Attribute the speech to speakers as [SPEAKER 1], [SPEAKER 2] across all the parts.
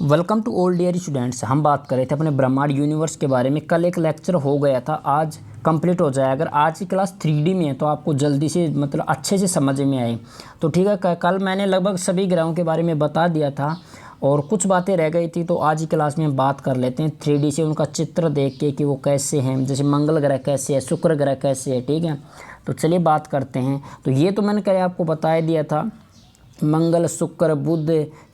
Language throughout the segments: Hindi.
[SPEAKER 1] Welcome to all dear students. हम बात कर रहे थे अपने ब्रह्मांड यूनिवर्स के बारे में। कल एक लेक्चर हो गया था, आज कंप्लीट हो जाए। अगर आज की क्लास 3D में है तो आपको जल्दी से मतलब अच्छे से समझ में आए तो ठीक है। कल मैंने लगभग सभी ग्रहों के बारे में बता दिया था और कुछ बातें रह गई थी, तो आज की क्लास में हम बात कर लेते हैं 3D से, उनका चित्र देख के कि वो कैसे हैं। जैसे मंगल ग्रह कैसे है, शुक्र ग्रह कैसे है, ठीक है। तो चलिए बात करते हैं। तो ये तो मैंने कल आपको बता दिया था, मंगल, शुक्र, बुध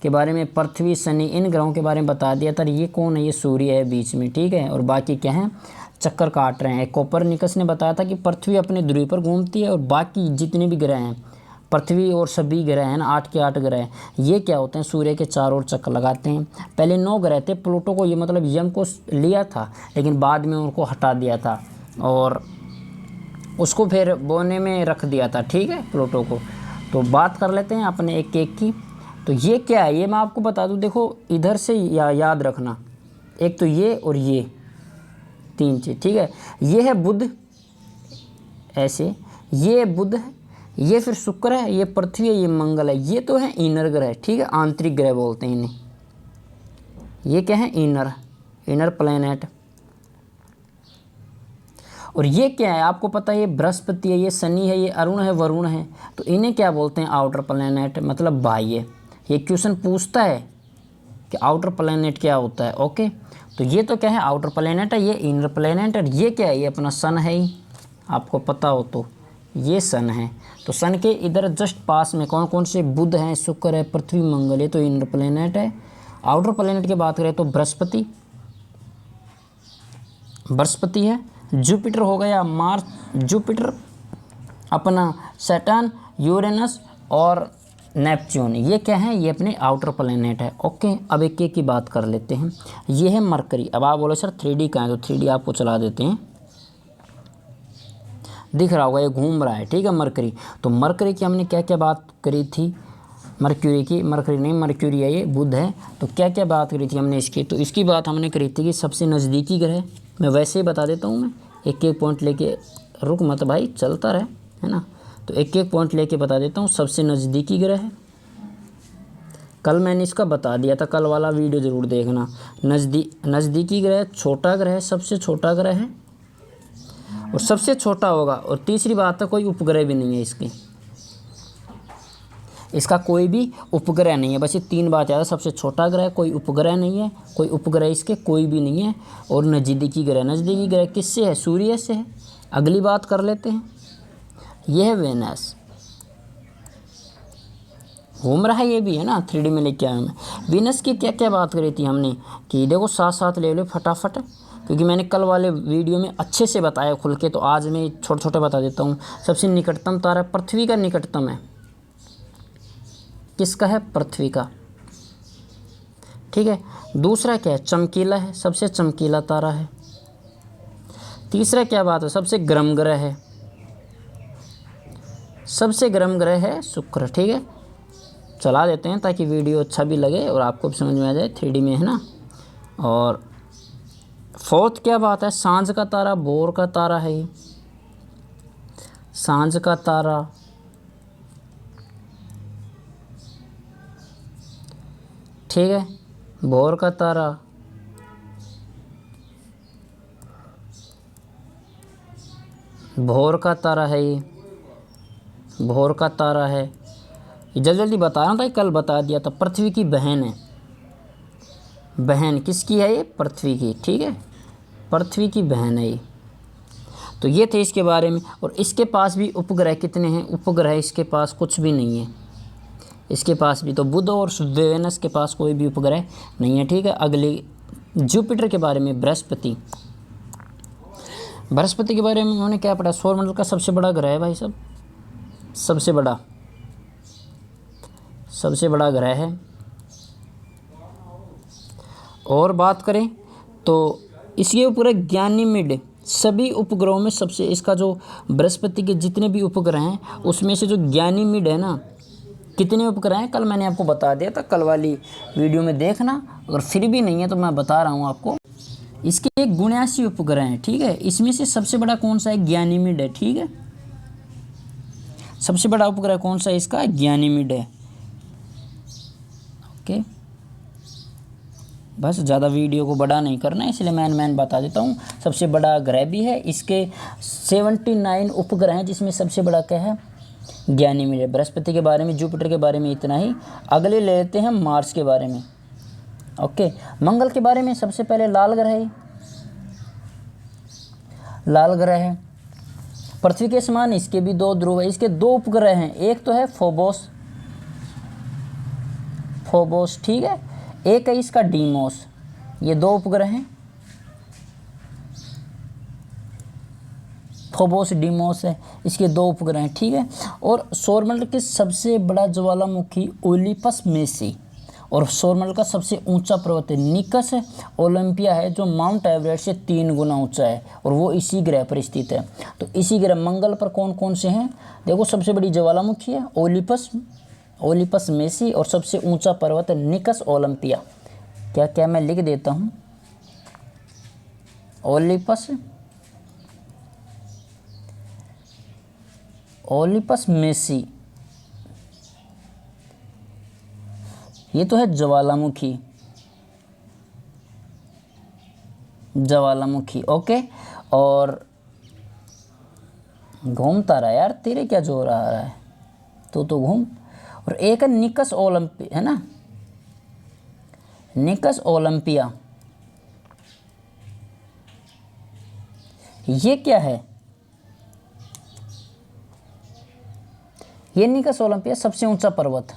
[SPEAKER 1] के बारे में, पृथ्वी, शनि, इन ग्रहों के बारे में बता दिया था। ये कौन है? ये सूर्य है बीच में, ठीक है। और बाकी क्या है? चक्कर काट रहे हैं। कोपरनिकस ने बताया था कि पृथ्वी अपने ध्रुव पर घूमती है और बाकी जितने भी ग्रह हैं, पृथ्वी और सभी ग्रह हैं ना, 8 के 8 ग्रह, ये क्या होते हैं? सूर्य के चारों ओर चक्कर लगाते हैं। पहले 9 ग्रह थे। प्लूटो को, ये मतलब यम को लिया था, लेकिन बाद में उनको हटा दिया था और उसको फिर बोने में रख दिया था, ठीक है, प्लूटो को। तो बात कर लेते हैं अपने एक एक की। तो ये क्या है, ये मैं आपको बता दूं। देखो इधर से याद रखना, एक तो ये और ये 3 चीज़, ठीक है। ये है बुध, ऐसे, ये बुध है, ये फिर शुक्र है, ये पृथ्वी है, ये मंगल है। ये तो है इनर ग्रह, ठीक है, आंतरिक ग्रह बोलते हैं इन्हें। ये क्या है? Inner planet. और ये क्या है आपको पता है? ये बृहस्पति है, ये शनि है, ये अरुण है, वरुण है। तो इन्हें क्या बोलते हैं? आउटर प्लैनेट, मतलब बाह्य। ये क्वेश्चन पूछता है कि आउटर प्लैनेट क्या होता है। ओके, तो ये तो क्या है? आउटर प्लैनेट है। ये इनर प्लैनेट है। ये क्या है? ये अपना सन है ही, आपको पता हो तो ये सन है। तो सन के इधर जस्ट पास में कौन कौन से? बुध हैं, शुक्र है, पृथ्वी, मंगल। ये तो इनर प्लैनेट है। आउटर प्लैनेट की बात करें तो बृहस्पति है, जुपिटर हो गया, मार्स, जुपिटर, अपना सैटर्न, यूरेनस और नेपच्यून। ये क्या है? ये अपने आउटर प्लैनेट है। ओके, अब एक एक की बात कर लेते हैं। ये है मरकरी। अब आप बोलो सर 3D कहाँ है? तो 3D आपको चला देते हैं, दिख रहा होगा, ये घूम रहा है, ठीक है, मरकरी। तो मरकरी की हमने क्या क्या बात करी थी? मर्क्यूरी की, मरकरी नहीं, मर्क्यूरी है, ये बुध है। तो क्या क्या बात करी थी हमने इसकी? तो इसकी बात हमने करी थी कि सबसे नज़दीकी ग्रह, मैं वैसे ही बता देता हूँ, मैं एक एक पॉइंट लेके, रुक मत भाई, चलता रहे, है ना। तो एक एक पॉइंट लेके बता देता हूँ। सबसे नज़दीकी ग्रह है, कल मैंने इसका बता दिया था, कल वाला वीडियो ज़रूर देखना। नज़दीकी ग्रह, छोटा ग्रह, सबसे छोटा ग्रह है और सबसे छोटा होगा। और तीसरी बात है, कोई उपग्रह भी नहीं है इसका कोई भी उपग्रह नहीं है। बस ये 3 बात याद है। सबसे छोटा ग्रह, कोई उपग्रह नहीं है, कोई उपग्रह इसके कोई भी नहीं है, और नज़दीकी ग्रह। नज़दीकी ग्रह किससे है? सूर्य से है। अगली बात कर लेते हैं, यह है वेनस, घूम रहा है, ये भी है ना, 3D में लेके आया मैं। वीनस की क्या क्या बात करी थी हमने कि देखो साथ साथ ले लो फटाफट, क्योंकि मैंने कल वाले वीडियो में अच्छे से बताया खुल के, तो आज मैं छोटे छोटे बता देता हूँ। सबसे निकटतम तारा पृथ्वी का निकटतम है। किसका है? पृथ्वी का, ठीक है। दूसरा क्या है? चमकीला है, सबसे चमकीला तारा है। तीसरा क्या बात है? सबसे गर्म ग्रह है, सबसे गर्म ग्रह है शुक्र, ठीक है। चला देते हैं ताकि वीडियो अच्छा भी लगे और आपको भी समझ में आ जाए, 3D में है ना। और फोर्थ क्या बात है? सांझ का तारा, भोर का तारा है ये, सांझ का तारा, ठीक है, भोर का तारा, भोर का तारा है ये, भोर का तारा है। ये जल्दी जल्दी बता रहा था, कल बता दिया था। पृथ्वी की बहन है, बहन किसकी है? ये पृथ्वी की, ठीक है, पृथ्वी की बहन है ये। तो ये थे इसके बारे में। और इसके पास भी उपग्रह कितने हैं? उपग्रह इसके पास कुछ भी नहीं है। इसके पास भी तो बुध और वेनस के पास कोई भी उपग्रह नहीं है, ठीक है। अगले जुपिटर के बारे में, बृहस्पति के बारे में उन्होंने क्या पढ़ा? सौरमंडल का सबसे बड़ा ग्रह है भाई साहब, सबसे बड़ा ग्रह है। और बात करें तो इसके ऊपर ज्ञानीमिड, सभी उपग्रहों में सबसे, इसका जो बृहस्पति के जितने भी उपग्रह हैं उसमें से जो ज्ञानीमिड है ना, कितने उपग्रह हैं? कल मैंने आपको बता दिया था, कल वाली वीडियो में देखना। अगर फिर भी नहीं है तो मैं बता रहा हूँ आपको। इसके 79 उपग्रह हैं, ठीक है। इसमें से सबसे बड़ा कौन सा है? ज्ञानीमिड है, ठीक है। सबसे बड़ा उपग्रह कौन सा है इसका? ज्ञानीमिड है। ओके, बस ज़्यादा वीडियो को बड़ा नहीं करना है, इसलिए मैं बता देता हूँ। सबसे बड़ा ग्रह भी है, इसके 79 उपग्रह हैं, जिसमें सबसे बड़ा क्या है, गैनीमेड है। बृहस्पति के बारे में, जुपिटर के बारे में इतना ही। अगले ले लेते हैं मार्स के बारे में। ओके, मंगल के बारे में सबसे पहले लाल ग्रह है, लाल ग्रह है। पृथ्वी के समान इसके भी 2 ध्रुव है। इसके 2 उपग्रह हैं, एक तो है फोबोस, ठीक है, एक है इसका डीमोस। ये 2 उपग्रह हैं, फोबोस डीमोस है, इसके 2 उपग्रह हैं, ठीक है। और सौरमंडल के सबसे बड़ा ज्वालामुखी ओलिपस मेसी, और सौरमंडल का सबसे ऊंचा पर्वत है निकस ओलंपिया है, जो माउंट एवरेस्ट से 3 गुना ऊंचा है, और वो इसी ग्रह पर स्थित है। तो इसी ग्रह मंगल पर कौन कौन से हैं, देखो, सबसे बड़ी ज्वालामुखी है ओलिपस मेसी, और सबसे ऊंचा पर्वत है निकस ओलंपिया। क्या क्या मैं लिख देता हूँ, ओलिपस मेसी, ये तो है ज्वालामुखी। ओके, और घूमता रहा यार, तेरे क्या जोर आ रहा है, तो घूम। और एक है निकस ओलंपिया, है ना, निकस ओलंपिया। ये क्या है, ये निकस ओलंपिया सबसे ऊंचा पर्वत,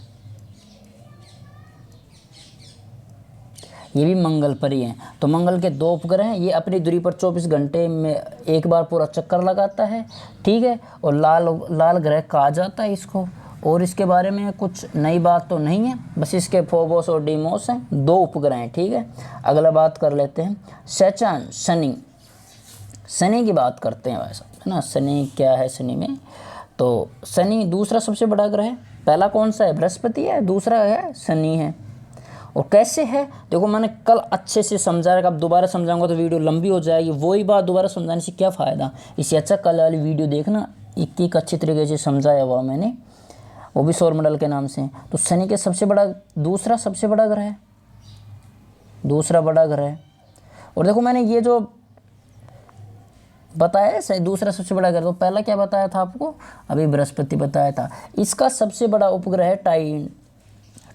[SPEAKER 1] ये भी मंगल पर ही है। तो मंगल के 2 उपग्रह हैं, ये अपनी दूरी पर 24 घंटे में एक बार पूरा चक्कर लगाता है, ठीक है। और लाल ग्रह कहा जाता है इसको। और इसके बारे में कुछ नई बात तो नहीं है, बस इसके फोबोस और डीमोस हैं, 2 उपग्रह हैं, ठीक है। अगला बात कर लेते हैं सैटर्न, शनि की बात करते हैं, वैसा है ना। शनि क्या है, शनि में तो शनि दूसरा सबसे बड़ा ग्रह है। पहला कौन सा है, बृहस्पति है, दूसरा है शनि है। और कैसे है, देखो, मैंने कल अच्छे से समझा है, अब दोबारा समझाऊंगा तो वीडियो लंबी हो जाएगी, वही बात दोबारा समझाने से क्या फ़ायदा। इससे अच्छा कल वाली वीडियो देखना, एक अच्छी तरीके से समझाया हुआ मैंने, वो भी सौरमंडल के नाम से। तो शनि के दूसरा सबसे बड़ा ग्रह है, दूसरा बड़ा ग्रह है। और देखो, मैंने ये जो बताया है दूसरा सबसे बड़ा ग्रह, तो पहला क्या बताया था आपको, अभी बृहस्पति बताया था। इसका सबसे बड़ा उपग्रह है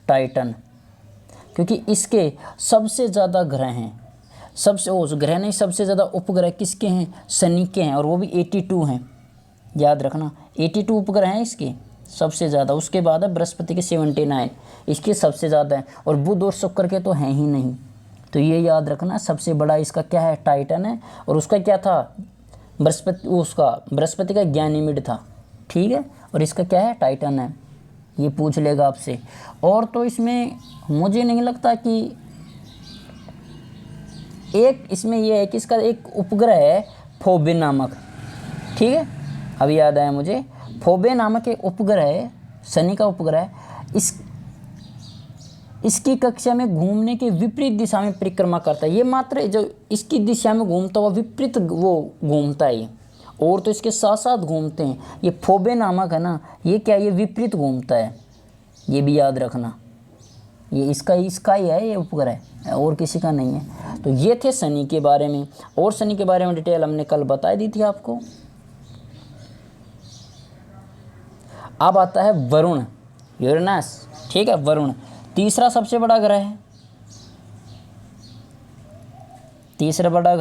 [SPEAKER 1] टाइटन, क्योंकि इसके सबसे ज़्यादा ग्रह हैं, सबसे ज़्यादा उपग्रह किसके हैं, शनि के हैं, और वो भी 82 हैं, याद रखना 82 उपग्रह हैं इसके सबसे ज़्यादा। उसके बाद है बृहस्पति के 79, इसके सबसे ज़्यादा हैं, और बुध और शुक्र के तो हैं ही नहीं। तो ये याद रखना, सबसे बड़ा इसका क्या है, टाइटन है। और उसका क्या था, बृहस्पति का गैनीमेड था, ठीक है। और इसका क्या है, टाइटन है। ये पूछ लेगा आपसे। और तो इसमें मुझे नहीं लगता कि एक इसमें ये है कि इसका एक उपग्रह है फोबे नामक, ठीक है, अभी याद आया मुझे। फोबे नामक एक उपग्रह है, शनि का उपग्रह। इसकी कक्षा में घूमने के विपरीत दिशा में परिक्रमा करता है। ये मात्र जो इसकी दिशा में घूमता हुआ विपरीत वो घूमता है, और तो इसके साथ साथ घूमते हैं। ये फोबे नामक है ना, ये क्या, ये विपरीत घूमता है, ये भी याद रखना। ये इसका ही है ये उपग्रह, और किसी का नहीं है। तो ये थे शनि के बारे में, और शनि के बारे में डिटेल हमने कल बता दी थी आपको। अब आता है वरुण, यूरेनस, ठीक है। वरुण तीसरा सबसे बड़ा ग्रह है, तीसरा बड़ा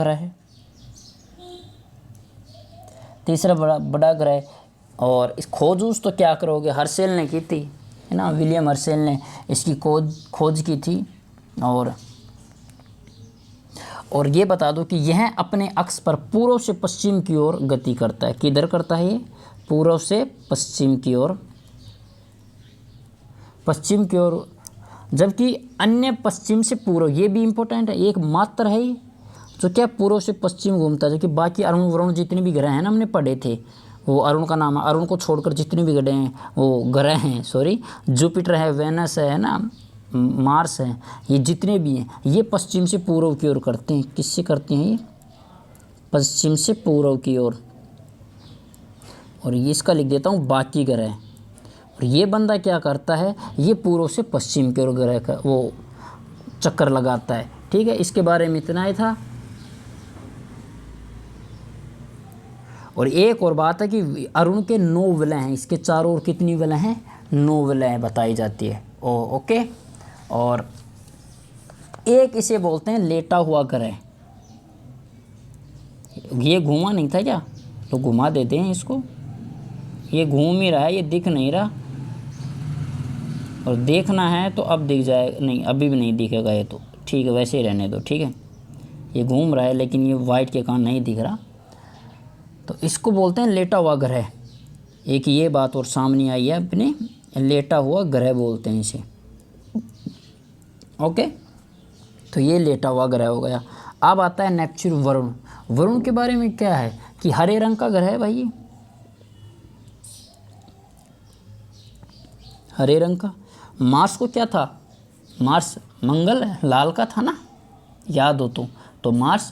[SPEAKER 1] ग्रह। और इस खोज तो क्या करोगे, हर्शेल ने की थी, है ना, विलियम हर्शेल ने इसकी खोज की थी। और ये बता दो कि यह अपने अक्ष पर पूर्व से पश्चिम की ओर गति करता है। किधर करता है ये, पूर्व से पश्चिम की ओर, जबकि अन्य पश्चिम से पूर्व, ये भी इम्पोर्टेंट है, एक मात्र है जो क्या पूर्व से पश्चिम घूमता है। जबकि बाकी अरुण वरुण जितने भी ग्रह हैं ना, हमने पढ़े थे, वो अरुण का नाम है, अरुण को छोड़कर जितने भी ग्रह हैं, वो ग्रह हैं, सॉरी, जुपिटर है, वेनस है ना, मार्स है, ये जितने भी हैं, ये पश्चिम से पूर्व की ओर करते हैं। किससे करते हैं ये, पश्चिम से पूर्व की ओर। और ये इसका लिख देता हूँ बाकी ग्रह। और ये बंदा क्या करता है, ये पूर्व से पश्चिम की ओर ग्रह का वो चक्कर लगाता है, ठीक है, इसके बारे में इतना ही था। और एक और बात है कि अरुण के 9 विलय हैं, इसके चारों ओर कितनी विलय हैं? 9 विलय बताई जाती है। ओके। और एक इसे बोलते हैं लेटा हुआ ग्रह। ये घूमा नहीं था क्या? तो घुमा देते हैं इसको। ये घूम ही रहा है, ये दिख नहीं रहा। और देखना है तो अब दिख जाए, नहीं अभी भी नहीं दिखेगा ये तो, ठीक है वैसे ही रहने दो, ठीक है। ये घूम रहा है लेकिन ये वाइट के कारण नहीं दिख रहा, तो इसको बोलते हैं लेटा हुआ ग्रह। एक ये बात और सामने आई है अपने, लेटा हुआ ग्रह बोलते हैं इसे। ओके, तो ये लेटा हुआ ग्रह हो गया। अब आता है नेपच्यून, वरुण। वरुण के बारे में क्या है कि हरे रंग का ग्रह है भाई ये, हरे रंग का। मार्स को क्या था? मार्स मंगल लाल का था ना, याद हो तो मार्स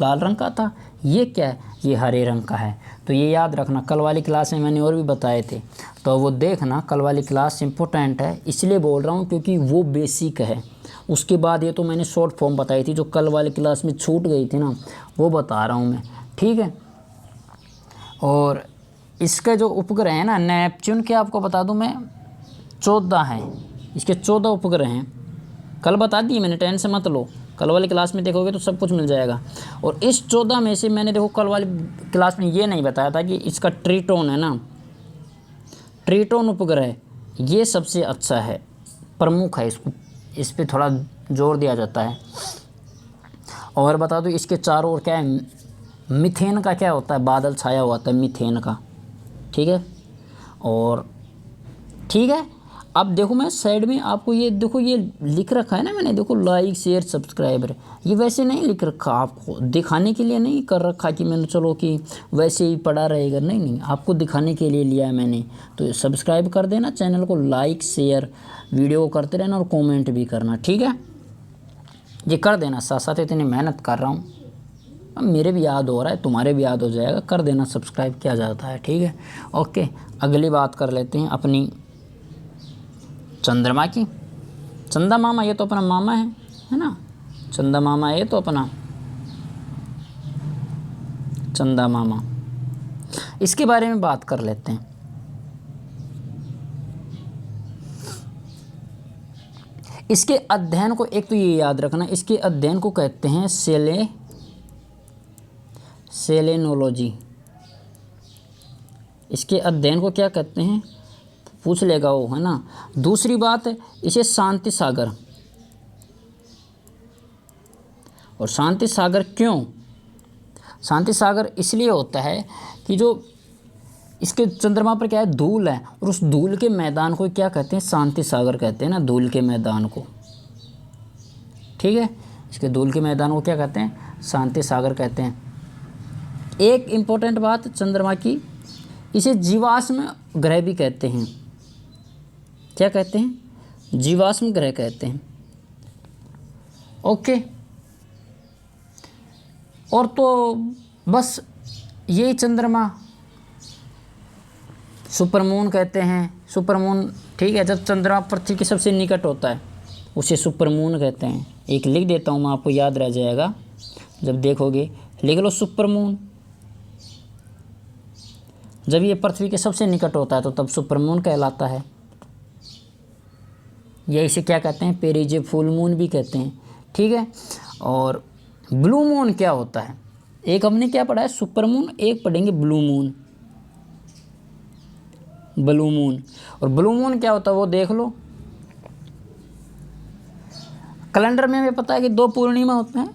[SPEAKER 1] लाल रंग का था। ये क्या है? ये हरे रंग का है। तो ये याद रखना, कल वाली क्लास में मैंने और भी बताए थे, तो वो देखना, कल वाली क्लास इम्पोर्टेंट है। इसलिए बोल रहा हूँ क्योंकि वो बेसिक है। उसके बाद ये तो मैंने शॉर्ट फॉर्म बताई थी, जो कल वाली क्लास में छूट गई थी ना, वो बता रहा हूँ मैं, ठीक है। और इसका जो उपग्रह है ना नेपच्यून के, आपको बता दूँ मैं 14 हैं, इसके 14 उपग्रह हैं। कल बता दिए मैंने, टेंशन मत लो, कल वाली क्लास में देखोगे तो सब कुछ मिल जाएगा। और इस 14 में से मैंने देखो कल वाली क्लास में ये नहीं बताया था कि इसका ट्रिटोन है ना, ट्रिटोन उपग्रह ये सबसे अच्छा है, प्रमुख है, इसको इस पर थोड़ा जोर दिया जाता है। और बता दो इसके चारों ओर क्या है, मीथेन का क्या होता है, बादल छाया हुआ होता है मीथेन का, ठीक है। और ठीक है, अब देखो मैं साइड में आपको ये देखो ये लिख रखा है ना मैंने, देखो लाइक शेयर सब्सक्राइबर, ये वैसे नहीं लिख रखा, आपको दिखाने के लिए नहीं कर रखा कि मैंने चलो कि वैसे ही पड़ा रहेगा, नहीं, आपको दिखाने के लिए लिया है मैंने। तो सब्सक्राइब कर देना चैनल को, लाइक शेयर वीडियो को करते रहना और कॉमेंट भी करना, ठीक है। ये कर देना, साथ साथ इतनी मेहनत कर रहा हूँ, अब मेरे भी याद हो रहा है, तुम्हारे भी याद हो जाएगा, कर देना सब्सक्राइब, किया जाता है, ठीक है। ओके, अगली बात कर लेते हैं अपनी चंद्रमा की। चंदा मामा ये तो अपना मामा है ना, चंदा मामा ये तो अपना चंदा मामा, इसके बारे में बात कर लेते हैं। इसके अध्ययन को, एक तो ये याद रखना, इसके अध्ययन को कहते हैं सेलेनोलॉजी। इसके अध्ययन को क्या कहते हैं, पूछ लेगा वो, है ना। दूसरी बात है इसे शांति सागर, और शांति सागर क्यों, शांति सागर इसलिए होता है कि जो इसके चंद्रमा पर क्या है, धूल है, और उस धूल के मैदान को क्या कहते हैं, शांति सागर कहते हैं ना, धूल के मैदान को, ठीक है। इसके धूल के मैदान को क्या कहते हैं, शांति सागर कहते हैं। एक इम्पोर्टेंट बात चंद्रमा की, इसे जीवाश्म ग्रह भी कहते हैं। क्या कहते हैं, जीवाश्म ग्रह कहते हैं। ओके, और तो बस यही चंद्रमा, सुपरमून कहते हैं, सुपरमून, ठीक है। जब चंद्रमा पृथ्वी के सबसे निकट होता है उसे सुपरमून कहते हैं। एक लिख देता हूँ मैं, आपको याद रह जाएगा, जब देखोगे लिख लो सुपरमून। जब ये पृथ्वी के सबसे निकट होता है तो तब सुपरमून कहलाता है। या इसे क्या कहते हैं, पेरिजे फुल मून भी कहते हैं, ठीक है। और ब्लू मून क्या होता है, एक हमने क्या पढ़ा है, सुपर मून, एक पढ़ेंगे ब्लू मून, ब्लू मून। और ब्लू मून क्या होता है वो देख लो। कैलेंडर में हमें पता है कि 2 पूर्णिमा होते हैं,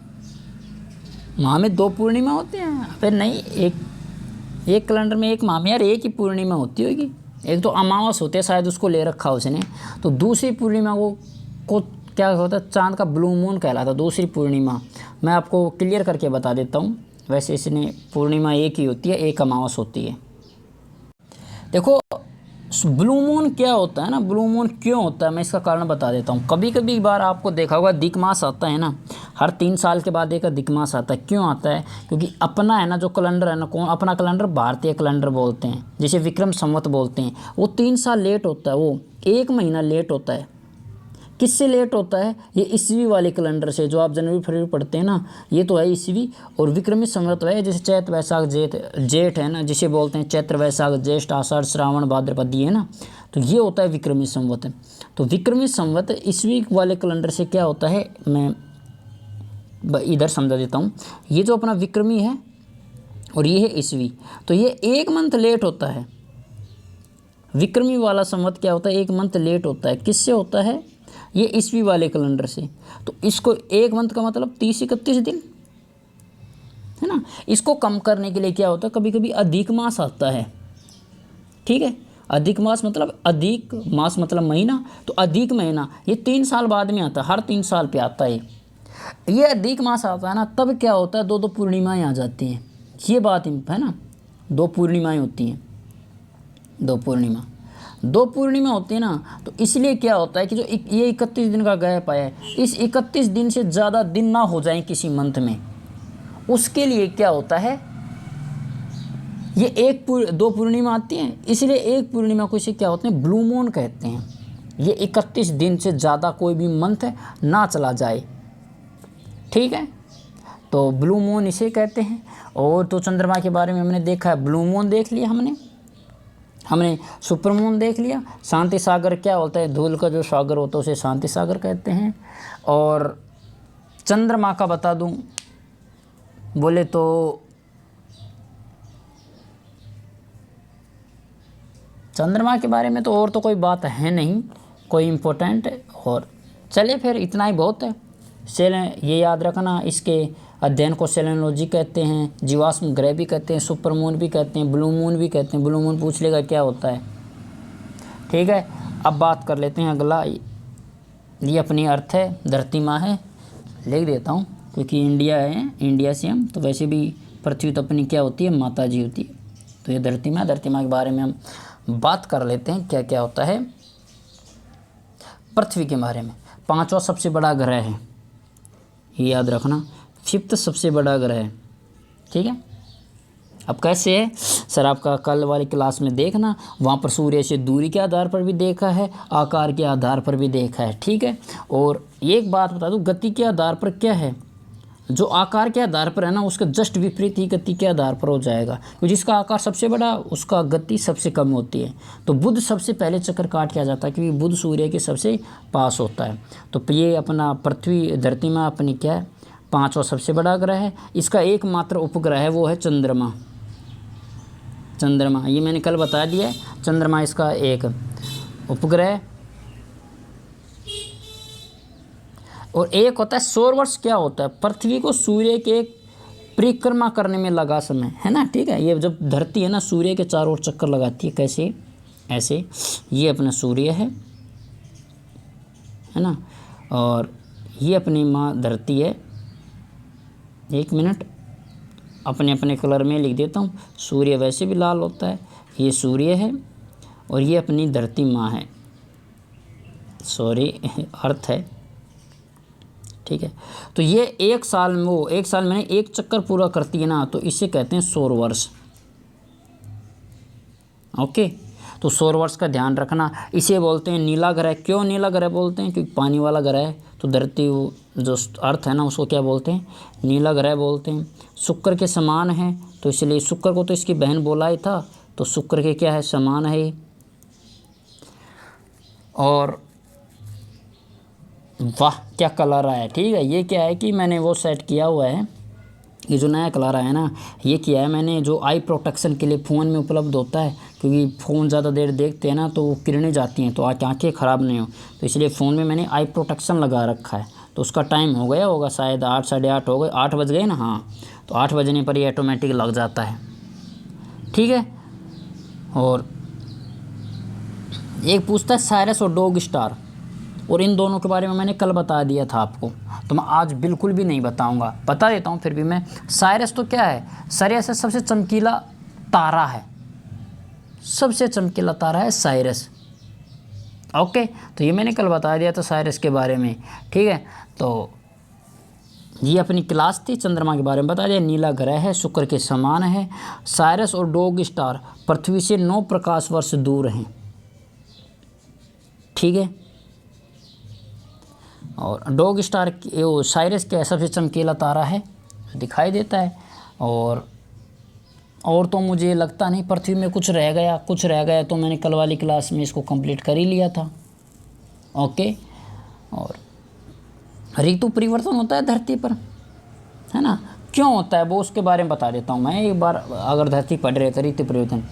[SPEAKER 1] माह में 2 पूर्णिमा होते हैं, फिर नहीं, एक कैलेंडर में एक माह में यार एक ही पूर्णिमा होती होगी, एक तो अमावस होते हैं शायद, उसको ले रखा उसने, तो दूसरी पूर्णिमा को क्या होता है, चांद का ब्लू मून कहलाता है। दूसरी पूर्णिमा मैं आपको क्लियर करके बता देता हूँ, वैसे इसने पूर्णिमा एक ही होती है, एक अमावस होती है। देखो ब्लू मून क्या होता है ना, ब्लू मून क्यों होता है, मैं इसका कारण बता देता हूँ। कभी कभी बार आपको देखा होगा दिक मास आता है ना, हर 3 साल के बाद एक दिक मास आता है। क्यों आता है, क्योंकि अपना है ना जो कैलेंडर है ना, कौन अपना कैलेंडर, भारतीय कैलेंडर बोलते हैं, जिसे विक्रम संवत बोलते हैं, वो 3 साल लेट होता है, वो 1 महीना लेट होता है। किससे लेट होता है? ये ईस्वी वाले कैलेंडर से, जो आप जनवरी फरवरी पढ़ते हैं ना, ये तो है ईस्वी। और विक्रमी संवत है जैसे चैत्र वैशाख जेठ है ना, जिसे बोलते हैं चैत्र वैशाख ज्येष्ठ आषाढ़ श्रावण भाद्रपद है ना, तो ये होता है विक्रमी संवत। तो विक्रमी संवत ईस्वी वाले कैलेंडर से क्या होता है, मैं इधर समझा देता हूँ। ये जो अपना विक्रमी है और ये है ईस्वी, तो ये एक मंथ लेट होता है। विक्रमी वाला संवत क्या होता है, एक मंथ लेट होता है। किससे होता है? ये ईस्वी वाले कैलेंडर से। तो इसको एक मंथ का मतलब 30-31 दिन है ना। इसको कम करने के लिए क्या होता है, कभी कभी अधिक मास आता है, ठीक है। अधिक मास मतलब अधिक मास मतलब महीना, तो अधिक महीना ये 3 साल बाद में आता है, हर 3 साल पे आता है। ये अधिक मास आता है ना, तब क्या होता है, 2 पूर्णिमाएँ आ जाती हैं। ये बात है ना, 2 पूर्णिमाएँ होती हैं, 2 पूर्णिमा होती है ना। तो इसलिए क्या होता है कि जो ये 31 दिन का गैप आया है, इस 31 दिन से ज़्यादा दिन ना हो जाए किसी मंथ में, उसके लिए क्या होता है, ये 2 पूर्णिमा आती हैं, इसलिए एक पूर्णिमा को इसे क्या होते हैं, ब्लू मून कहते हैं। ये 31 दिन से ज़्यादा कोई भी मंथ ना चला जाए, ठीक है, तो ब्लू मून इसे कहते हैं। और तो चंद्रमा के बारे में हमने देखा है, ब्लू मून देख लिया हमने सुपर मून देख लिया। शांति सागर क्या होता है, धूल का जो सागर होता है उसे शांति सागर कहते हैं। और चंद्रमा का बता दूं बोले तो चंद्रमा के बारे में तो और तो कोई बात है नहीं कोई इम्पोर्टेंट। और चले फिर इतना ही बहुत है। ये याद रखना, इसके अध्ययन को सेलेनोलॉजी कहते हैं, जीवाश्म ग्रह भी कहते हैं, सुपर मून भी कहते हैं, ब्लू मून भी कहते हैं। ब्लू मून पूछ लेगा क्या होता है, ठीक है। अब बात कर लेते हैं अगला। ये अपनी अर्थ है, धरती माँ है, लिख देता हूँ क्योंकि इंडिया है, इंडिया से हम, तो वैसे भी पृथ्वी तो अपनी क्या होती है, माता जी होती है। तो ये धरती माँ के बारे में हम बात कर लेते हैं, क्या क्या होता है पृथ्वी के बारे में। 5वां सबसे बड़ा ग्रह है, ये याद रखना, 5th सबसे बड़ा ग्रह है, ठीक है। अब कैसे है सर, आपका कल वाली क्लास में देखना, वहाँ पर सूर्य से दूरी के आधार पर भी देखा है, आकार के आधार पर भी देखा है, ठीक है। और एक बात बता दूँ, गति के आधार पर क्या है, जो आकार के आधार पर है ना, उसका जस्ट विपरीत ही गति के आधार पर हो जाएगा। क्योंकि जिसका आकार सबसे बड़ा उसका गति सबसे कम होती है। तो बुध सबसे पहले चक्कर काट के आ जाता है क्योंकि बुध सूर्य के सबसे पास होता है। तो ये अपना पृथ्वी धरती में अपनी क्या है, 5वां सबसे बड़ा ग्रह है। इसका एकमात्र उपग्रह है वो है चंद्रमा। ये मैंने कल बता दिया है, चंद्रमा इसका एक उपग्रह। और एक होता है सौर वर्ष। क्या होता है, पृथ्वी को सूर्य के परिक्रमा करने में लगा समय, है ना, ठीक है। ये जब धरती है ना सूर्य के चारों ओर चक्कर लगाती है, कैसे, ऐसे, ये अपना सूर्य है ना, और ये अपनी माँ धरती है। 1 मिनट, अपने अपने कलर में लिख देता हूँ। सूर्य वैसे भी लाल होता है, ये सूर्य है और ये अपनी धरती माँ है, सॉरी अर्थ है, ठीक है। तो ये एक साल में एक चक्कर पूरा करती है ना, तो इसे कहते हैं सौर वर्ष। ओके, तो सौर वर्ष का ध्यान रखना। इसे बोलते हैं नीला ग्रह। क्यों नीला ग्रह बोलते हैं, क्योंकि पानी वाला ग्रह है। तो धरती जो अर्थ है ना उसको क्या बोलते हैं, नीला ग्रह बोलते हैं। शुक्र के समान है, तो इसलिए शुक्र को तो इसकी बहन बोला ही था, तो शुक्र के क्या है, समान है। और वाह क्या कलर आया, ठीक है। ये क्या है कि मैंने वो सेट किया हुआ है, ये जो नया कलर आया ना, ये किया है मैंने जो आई प्रोटेक्शन के लिए फ़ोन में उपलब्ध होता है। क्योंकि फ़ोन ज़्यादा देर देखते हैं ना तो वो किरणें जाती हैं, तो आँखें ख़राब नहीं हो, तो इसलिए फ़ोन में मैंने आई प्रोटेक्शन लगा रखा है। तो उसका टाइम हो गया होगा शायद 8 साढ़े 8 हो गए, 8 बज गए ना, हाँ, तो 8 बजने पर ये ऑटोमेटिक लग जाता है, ठीक है। और एक पूछता है साइरस और डॉग स्टार, और इन दोनों के बारे में मैंने कल बता दिया था आपको, तो मैं आज बिल्कुल भी नहीं बताऊंगा, बता देता हूं फिर भी मैं। साइरस तो क्या है, साइरस सबसे चमकीला तारा है, सबसे चमकीला तारा है साइरस। ओके, तो ये मैंने कल बता दिया था साइरस के बारे में, ठीक है। तो ये अपनी क्लास थी, चंद्रमा के बारे में बता दिया। नीला ग्रह है, शुक्र के समान है। साइरस और डॉग स्टार पृथ्वी से 9 प्रकाश वर्ष दूर हैं, ठीक है। और डॉग स्टार वो साइरस के सबसे चमकीला तारा है दिखाई देता है। और तो मुझे लगता नहीं पृथ्वी में कुछ रह गया तो मैंने कल वाली क्लास में इसको कंप्लीट कर ही लिया था। ओके, और ऋतु परिवर्तन होता है धरती पर, है ना, क्यों होता है वो उसके बारे में बता देता हूँ मैं एक बार। अगर धरती पड़ रही है तो ऋतु परिवर्तन,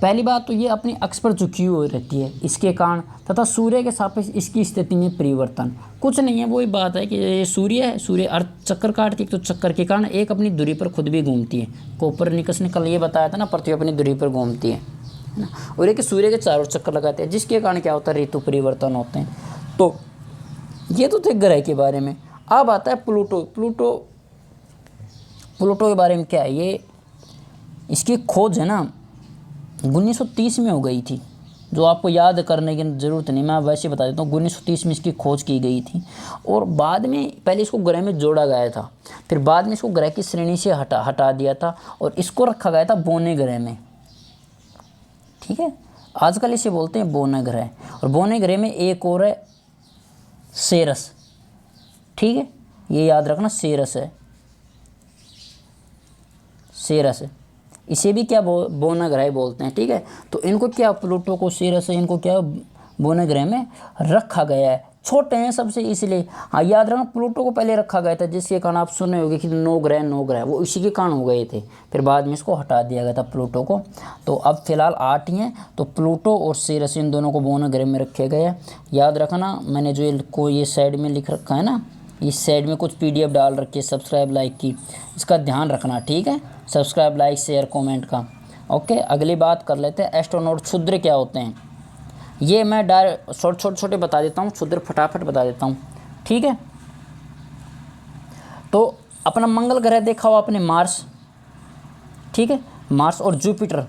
[SPEAKER 1] पहली बात तो ये अपनी अक्ष पर झुकी हुई रहती है इसके कारण, तथा सूर्य के सापेक्ष इसकी स्थिति में परिवर्तन कुछ नहीं है। वही बात है कि ये सूर्य अर्थ चक्कर काटती है, तो चक्कर के कारण एक अपनी दूरी पर खुद भी घूमती है। कोपरनिकस ने कल ये बताया था ना, पृथ्वी अपनी दूरी पर घूमती है ना, और एक सूर्य के चारों चक्कर लगाते हैं, जिसके कारण क्या होता है, ऋतु परिवर्तन होते हैं। तो ये तो थे ग्रह के बारे में। अब आता है प्लूटो के बारे में क्या है, ये इसकी खोज है ना 1930 में हो गई थी, जो आपको याद करने की ज़रूरत नहीं, मैं वैसे बता देता हूँ। 1930 में इसकी खोज की गई थी, और बाद में पहले इसको ग्रह में जोड़ा गया था, फिर बाद में इसको ग्रह की श्रेणी से हटा दिया था, और इसको रखा गया था बोने ग्रह में। ठीक है, आजकल इसे बोलते हैं बोने ग्रह। और बोने ग्रह में एक और है सेरस। ठीक है, ये याद रखना, सेरस है, इसे भी क्या बोना ग्रह बोलते हैं। ठीक है, तो इनको क्या, प्लूटो को, सेरस है, इनको क्या बोना ग्रह में रखा गया है। छोटे हैं सबसे इसलिए, हाँ याद रखना, प्लूटो को पहले रखा गया था, जिसके कारण आप सुने होंगे कि 9 ग्रह वो इसी के कारण हो गए थे, फिर बाद में इसको हटा दिया गया था प्लूटो को। तो अब फिलहाल 8 ही हैं, तो प्लूटो और सेरस इन दोनों को बोना ग्रह में रखे गए हैं। याद रखना, मैंने जो ये साइड में लिख रखा है ना, इस साइड में कुछ PDF डाल रखी है सब्सक्राइब लाइक की, इसका ध्यान रखना। ठीक है, सब्सक्राइब लाइक शेयर कमेंट का। ओके, अगली बात कर लेते हैं एस्ट्रोनॉट। क्षुद्र क्या होते हैं, ये मैं छोटे बता देता हूँ, क्षुद्र फटाफट बता देता हूँ। ठीक है, तो अपना मंगल ग्रह देखा हो आपने, मार्स। ठीक है, मार्स और जुपिटर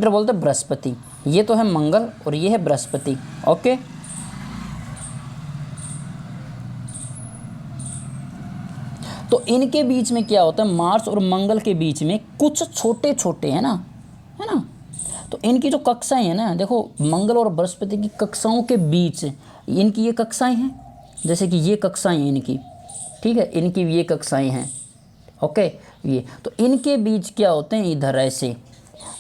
[SPEAKER 1] बोलते हैं बृहस्पति, ये तो है मंगल और ये है बृहस्पति। ओके, तो इनके बीच में क्या होता है, मार्स और मंगल के बीच में कुछ छोटे है ना, तो इनकी जो कक्षाएं हैं ना, देखो मंगल और बृहस्पति की कक्षाओं के बीच इनकी ये कक्षाएं हैं, जैसे कि ये कक्षाएं हैं इनकी। ठीक है, इनकी ये कक्षाएं हैं। ओके, ये तो इनके बीच क्या होते हैं, इधर ऐसे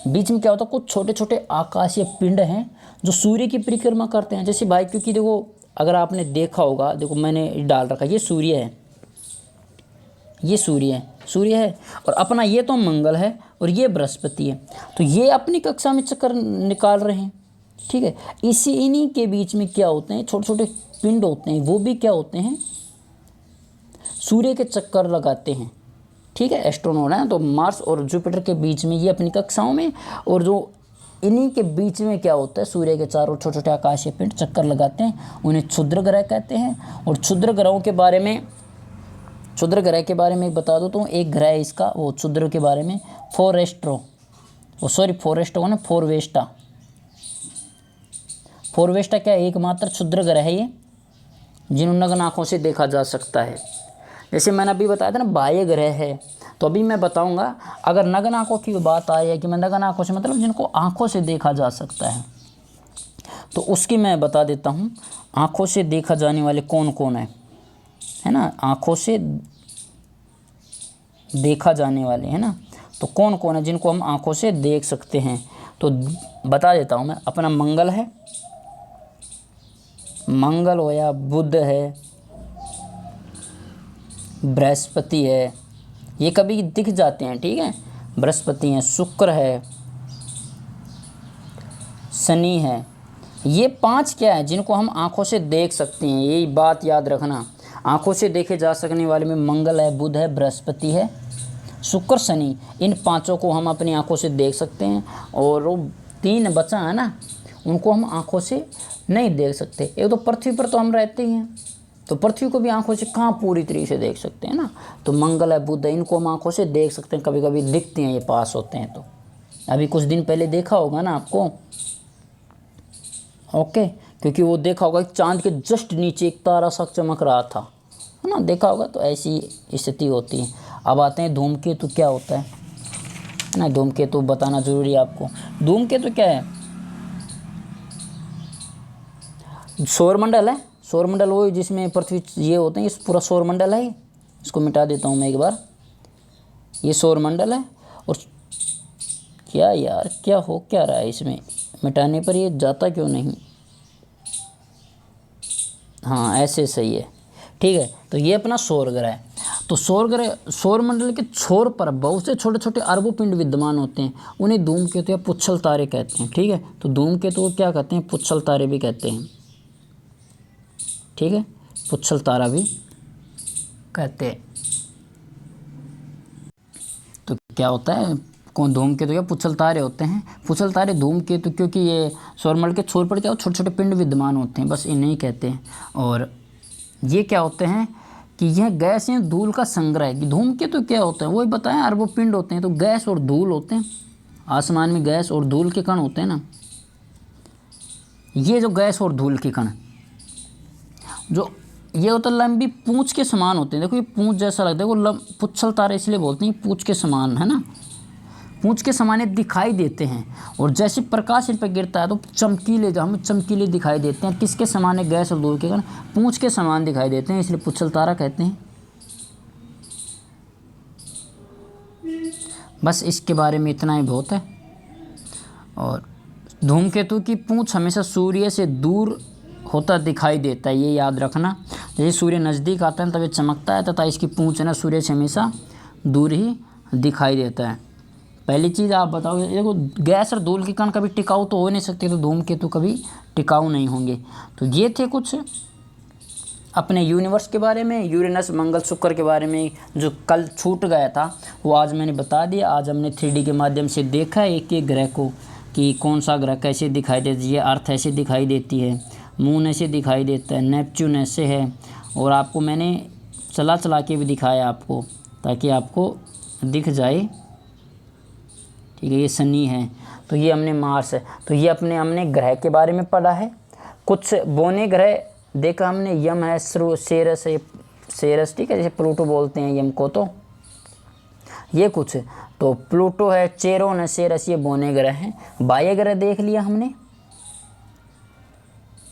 [SPEAKER 1] बीच में क्या होता है, कुछ छोटे आकाशीय पिंड हैं जो सूर्य की परिक्रमा करते हैं। जैसे भाई, क्योंकि देखो अगर आपने देखा होगा, देखो मैंने डाल रखा, ये सूर्य है, ये सूर्य है, और अपना ये तो मंगल है और ये बृहस्पति है। तो ये अपनी कक्षा में चक्कर निकाल रहे हैं। ठीक है, इन्हीं के बीच में क्या होते हैं, छोटे पिंड होते हैं, वो भी क्या होते हैं, सूर्य के चक्कर लगाते हैं। ठीक है, एस्ट्रोनॉट है, तो मार्स और जुपिटर के बीच में ये अपनी कक्षाओं में, और जो इन्हीं के बीच में क्या होता है, सूर्य के चारों छोटे आकाशीय पिंड चक्कर लगाते हैं, उन्हें क्षुद्र ग्रह कहते हैं। और क्षुद्र ग्रह के बारे में बता दो, तो एक ग्रह है इसका, वो क्षुद्र के बारे में, फोरवेस्टा क्या है, एकमात्र क्षुद्र ग्रह है ये, जिन्हें नग्न आँखों से देखा जा सकता है। जैसे मैंने अभी बताया था ना, बाह्य ग्रह है, तो अभी मैं बताऊंगा, अगर नग्न आँखों की बात आई है कि मैं नग्न आँखों से मतलब जिनको आँखों से देखा जा सकता है, तो उसकी मैं बता देता हूँ। आँखों से देखा जाने वाले कौन कौन है ना, आँखों से देखा जाने वाले, है ना, तो कौन कौन है जिनको हम आँखों से देख सकते हैं, तो बता देता हूँ मैं। अपना मंगल है, मंगल हो या बुध है, बृहस्पति है, ये कभी दिख जाते हैं। ठीक है, बृहस्पति है, शुक्र है, शनि है, ये 5 क्या है जिनको हम आँखों से देख सकते हैं। यही बात याद रखना, आँखों से देखे जा सकने वाले में मंगल है, बुध है, बृहस्पति है, शुक्र, शनि, इन 5 को हम अपनी आँखों से देख सकते हैं। और वो 3 बचा है ना, उनको हम आँखों से नहीं देख सकते। एक तो पृथ्वी पर तो हम रहते ही हैं, तो पृथ्वी को भी आँखों से कहाँ पूरी तरीके से देख सकते हैं ना, तो मंगल है, बुध है, इनको हम आँखों से देख सकते हैं, कभी कभी दिखते हैं, ये पास होते हैं। तो अभी कुछ दिन पहले देखा होगा ना आपको, ओके, क्योंकि वो देखा होगा कि चांद के जस्ट नीचे एक तारा सा चमक रहा था, है ना, देखा होगा। तो ऐसी स्थिति होती है। अब आते हैं धूमकेतु क्या होता है ना, धूमकेतु बताना जरूरी है आपको। धूमकेतु क्या है, सौरमंडल है, सौरमंडल वो जिसमें पृथ्वी ये होते हैं, इस पूरा सौरमंडल है। इसको मिटा देता हूँ मैं एक बार, ये सौरमंडल है। और क्या यार, क्या हो क्या रहा है इसमें, मिटाने पर ये जाता क्यों नहीं। हाँ ऐसे सही है, ठीक है। तो ये अपना सौर ग्रह है। तो सौर ग्रह, सौरमंडल के छोर पर बहुत से छोटे छोटे अरबों पिंड विद्यमान होते हैं, उन्हें धूमकेतु या पुच्छल तारे कहते हैं, ठीक है। तो धूमकेतु को क्या कहते हैं, पुच्छल तारे भी कहते हैं, ठीक है, पुच्छल तारा भी कहते हैं। तो क्या होता है, कौन, धूमकेतु या पुच्छल तारे होते हैं। पुच्छल तारे धूमकेतु, क्योंकि ये सौरमंडल के छोर पर क्या छोटे छोटे पिंड विद्यमान होते हैं, बस इन्हें ही कहते हैं। और ये क्या होते हैं कि यह गैस या धूल का संग्रह है। धूमकेतु क्या होता है, वही बताएं, अरबों पिंड होते हैं, तो गैस और धूल होते हैं, आसमान में गैस और धूल के कण होते हैं ना। ये जो गैस और धूल के कण, जो ये होता है लंबी पूंछ के समान होते हैं। देखो ये पूंछ जैसा लगता है, वो पुच्छल तारे इसलिए बोलते हैं, पूंछ के समान है ना, पूंछ के समान दिखाई देते हैं। और जैसे प्रकाश इन पर गिरता है तो चमकीले, जो हमें चमकीले दिखाई देते हैं। किसके समान है, गैस और धूल के कण पूंछ के समान दिखाई देते हैं, इसलिए पुच्छल तारा कहते हैं। बस इसके बारे में इतना ही बहुत है। और धूमकेतु की पूंछ हमेशा सूर्य से दूर होता दिखाई देता है, ये याद रखना। जैसे सूर्य नज़दीक आता है तब ये चमकता है, तथा इसकी पूंछ है ना सूर्य से हमेशा दूर ही दिखाई देता है। पहली चीज़ आप बताओ, देखो गैस और धूल के कण कभी टिकाऊ तो हो नहीं सकते, तो धूमकेतु कभी टिकाऊ नहीं होंगे। तो ये थे कुछ अपने यूनिवर्स के बारे में, यूरेनस, मंगल, शुक्र के बारे में। जो कल छूट गया था वो आज मैंने बता दिया। आज हमने 3D के माध्यम से देखा एक एक ग्रह को, कि कौन सा ग्रह कैसे दिखाई देती है। अर्थ ऐसे दिखाई देती है, मून ऐसे दिखाई देता है, नेपच्यून ऐसे है। और आपको मैंने चला चला के भी दिखाया आपको, ताकि आपको दिख जाए, ठीक है। ये शनि है, तो ये हमने मार्स है। तो ये हमने ग्रह के बारे में पढ़ा है। कुछ बौने ग्रह देखा हमने, यम है, सेरस है, सेरस, ठीक है, जैसे प्लूटो बोलते हैं यम को। तो ये कुछ, तो प्लूटो है, चेरोन है, सेरस, ये बौने ग्रह हैं। बाह्य ग्रह देख लिया हमने,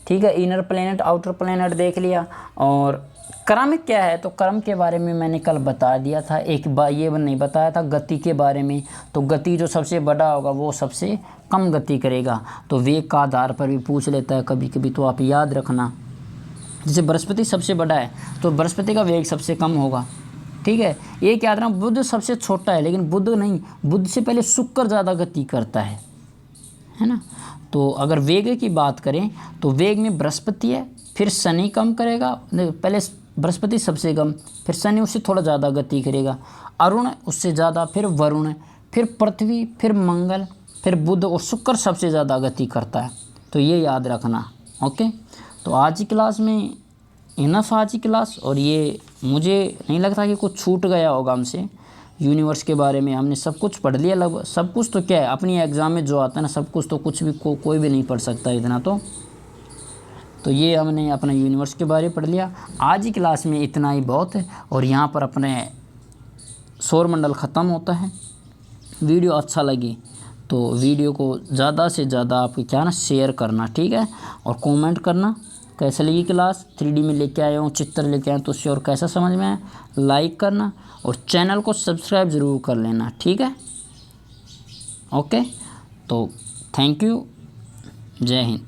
[SPEAKER 1] ठीक है। इनर प्लैनेट, आउटर प्लैनेट देख लिया। और क्रम क्या है, तो क्रम के बारे में मैंने कल बता दिया था। एक बार ये नहीं बताया था गति के बारे में। तो गति जो सबसे बड़ा होगा वो सबसे कम गति करेगा। तो वेग का आधार पर भी पूछ लेता है कभी कभी, तो आप याद रखना। जैसे बृहस्पति सबसे बड़ा है तो बृहस्पति का वेग सबसे कम होगा, ठीक है। एक याद रखना, बुध सबसे छोटा है, लेकिन बुध नहीं, बुध से पहले शुक्र ज़्यादा गति करता है ना। तो अगर वेग की बात करें तो वेग में बृहस्पति है, फिर शनि कम करेगा, पहले बृहस्पति सबसे कम, फिर शनि उससे थोड़ा ज़्यादा गति करेगा, अरुण उससे ज़्यादा, फिर वरुण, फिर पृथ्वी, फिर मंगल, फिर बुध, और शुक्र सबसे ज़्यादा गति करता है। तो ये याद रखना, ओके। तो आज की क्लास में इनफ, आज की क्लास। और ये मुझे नहीं लगता कि कुछ छूट गया होगा हमसे। यूनिवर्स के बारे में हमने सब कुछ पढ़ लिया लगभग, सब कुछ। तो क्या है, अपनी एग्ज़ाम में जो आता है ना सब कुछ, तो कुछ भी कोई भी नहीं पढ़ सकता इतना। तो ये हमने अपना यूनिवर्स के बारे में पढ़ लिया। आज की क्लास में इतना ही बहुत है। और यहाँ पर अपने सौरमंडल ख़त्म होता है। वीडियो अच्छा लगी तो वीडियो को ज़्यादा से ज़्यादा आप क्या ना शेयर करना, ठीक है। और कमेंट करना कैसे लगी क्लास। 3D में लेके आया हूँ, चित्र लेके आया हूँ, तो उससे और कैसा समझ में आया लाइक करना, और चैनल को सब्सक्राइब ज़रूर कर लेना, ठीक है। ओके, तो थैंक यू, जय हिंद।